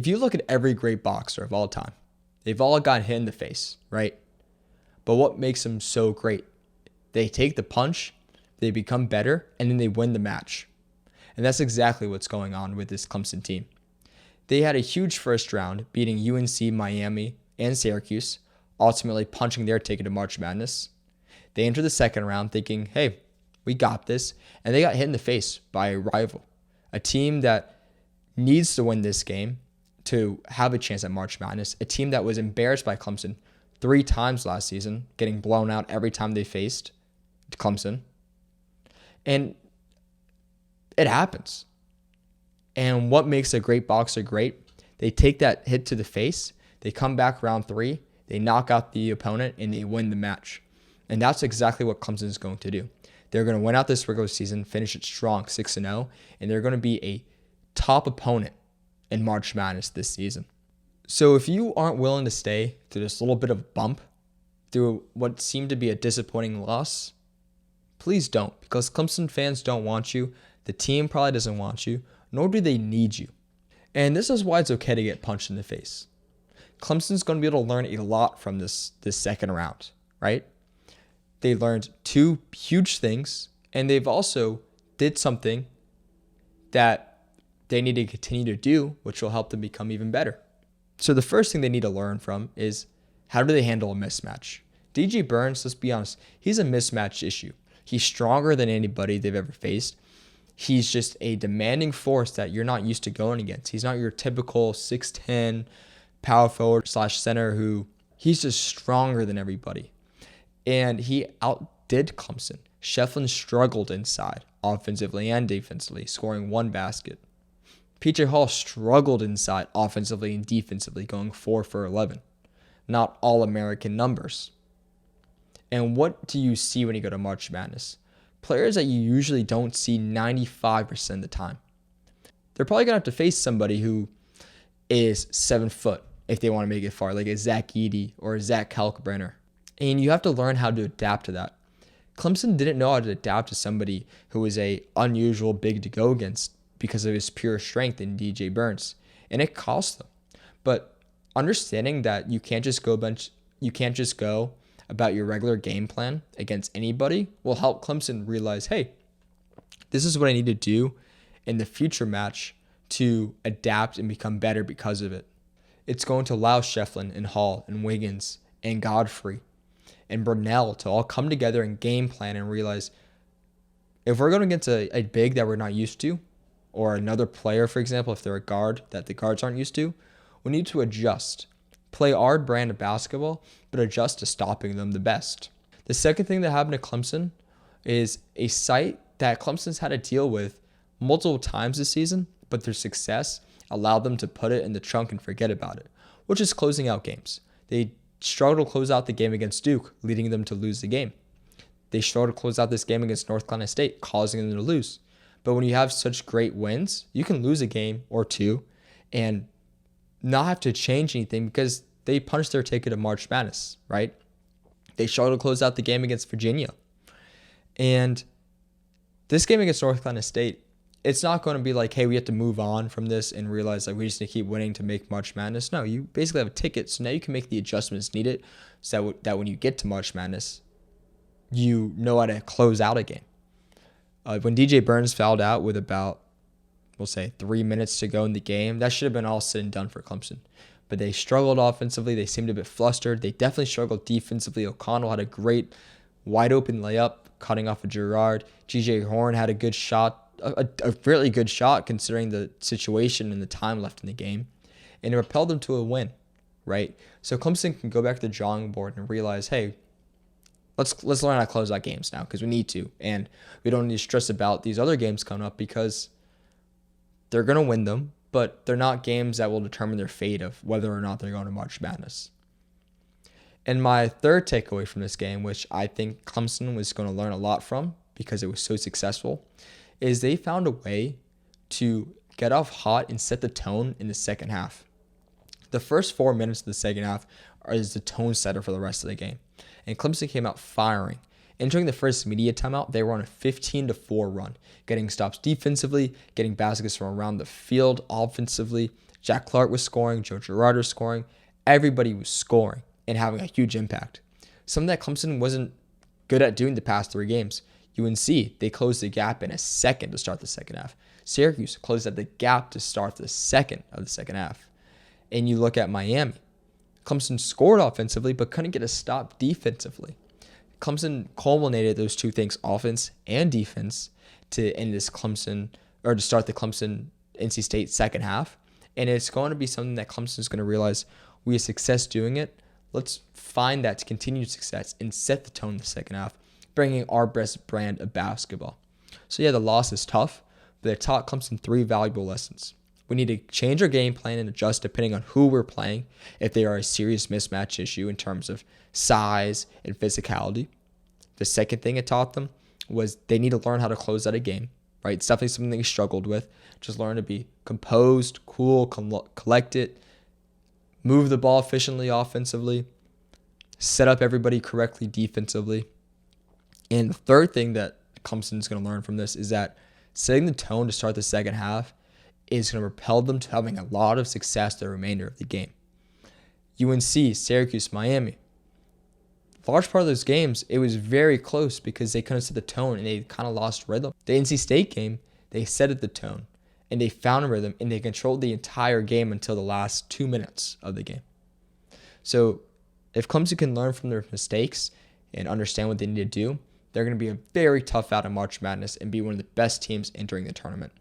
you look at every great boxer of all time, they've all gotten hit in the face, right? But what makes them so great? They take the punch, they become better, and then they win the match. And that's exactly what's going on with this Clemson team. They had a huge first round, beating UNC, Miami, and Syracuse, ultimately punching their ticket to March Madness. They entered the second round thinking, hey, we got this, and they got hit in the face by a rival, a team that needs to win this game to have a chance at March Madness, a team that was embarrassed by Clemson 3 times last season, getting blown out every time they faced Clemson. And it happens. And what makes a great boxer great? They take that hit to the face, they come back round 3, they knock out the opponent, and they win the match. And that's exactly what Clemson is going to do. They're going to win out this regular season, finish it strong, 6-0, and they're going to be a top opponent in March Madness this season. So if you aren't willing to stay through this little bit of bump, through what seemed to be a disappointing loss, please don't, because Clemson fans don't want you. The team probably doesn't want you, nor do they need you. And this is why it's okay to get punched in the face. Clemson's going to be able to learn a lot from this second round, right? They learned 2 huge things, and they've also did something that they need to continue to do, which will help them become even better. So the first thing they need to learn from is, how do they handle a mismatch? DJ Burns, let's be honest, he's a mismatch issue. He's stronger than anybody they've ever faced. He's just a demanding force that you're not used to going against. He's not your typical 6'10" power forward / center who he's just stronger than everybody. And he outdid Clemson. Shefflin struggled inside, offensively and defensively, scoring 1 basket. PJ Hall struggled inside, offensively and defensively, going 4 for 11. Not all-American numbers. And what do you see when you go to March Madness? Players that you usually don't see 95% of the time. They're probably going to have to face somebody who is 7 foot if they want to make it far, like a Zach Edey or a Zach Kalkbrenner. And you have to learn how to adapt to that. Clemson didn't know how to adapt to somebody who was a unusual big to go against because of his pure strength in DJ Burns. And it cost them. But understanding that you can't just go about your regular game plan against anybody will help Clemson realize, hey, this is what I need to do in the future match to adapt and become better because of it. It's going to allow Shefflin and Hall and Wiggins and Godfrey and Burnell to all come together and game plan and realize, if we're going against a big that we're not used to, or another player, for example, if they're a guard that the guards aren't used to, we need to adjust. Play our brand of basketball, but adjust to stopping them the best. The second thing that happened to Clemson is a site that Clemson's had to deal with multiple times this season, but their success allowed them to put it in the trunk and forget about it, which is closing out games. They struggled to close out the game against Duke, leading them to lose the game. They struggled to close out this game against North Carolina State, causing them to lose. But when you have such great wins, you can lose a game or 2 and not have to change anything because they punched their ticket to March Madness, right? They struggled to close out the game against Virginia. And this game against North Carolina State, it's not going to be like, hey, we have to move on from this and realize like we just need to keep winning to make March Madness. No, you basically have a ticket, so now you can make the adjustments needed so that when you get to March Madness, you know how to close out a game. When DJ Burns fouled out with about, we'll say, 3 minutes to go in the game, that should have been all said and done for Clemson. But they struggled offensively. They seemed a bit flustered. They definitely struggled defensively. O'Connell had a great wide open layup, cutting off a Girard. G.J. Horn had a good shot, a really good shot considering the situation and the time left in the game. And it propelled them to a win, right? So Clemson can go back to the drawing board and realize, hey, let's learn how to close out games now because we need to. And we don't need to stress about these other games coming up because they're going to win them, but they're not games that will determine their fate of whether or not they're going to March Madness. And my third takeaway from this game, which I think Clemson was going to learn a lot from because it was so successful, is they found a way to get off hot and set the tone in the second half. The first 4 minutes of the second half is the tone setter for the rest of the game. And Clemson came out firing. Entering the first media timeout, they were on a 15-4 run, getting stops defensively, getting baskets from around the field offensively, Jack Clark was scoring, Joe Girard was scoring. Everybody was scoring and having a huge impact. Something that Clemson wasn't good at doing the past 3 games. UNC, they closed the gap in a second to start the second half. Syracuse closed at the gap to start the second of the second half. And you look at Miami. Clemson scored offensively but couldn't get a stop defensively. Clemson culminated those 2 things, offense and defense, to end this Clemson, or to start the Clemson NC State second half. And it's going to be something that Clemson is going to realize we had success doing it. Let's find that continued success and set the tone in the second half, bringing our best brand of basketball. So yeah, the loss is tough, but it taught Clemson 3 valuable lessons. We need to change our game plan and adjust depending on who we're playing if they are a serious mismatch issue in terms of size and physicality. The second thing it taught them was they need to learn how to close out a game, right? It's definitely something they struggled with. Just learn to be composed, cool, collected, move the ball efficiently offensively, set up everybody correctly defensively. And the third thing that Clemson's going to learn from this is that setting the tone to start the second half is going to propel them to having a lot of success the remainder of the game. UNC, Syracuse, Miami. Large part of those games, it was very close because they couldn't set the tone and they kind of lost rhythm. The NC State game, they set the tone and they found a rhythm and they controlled the entire game until the last 2 minutes of the game. So if Clemson can learn from their mistakes and understand what they need to do, they're going to be a very tough out in March Madness and be one of the best teams entering the tournament.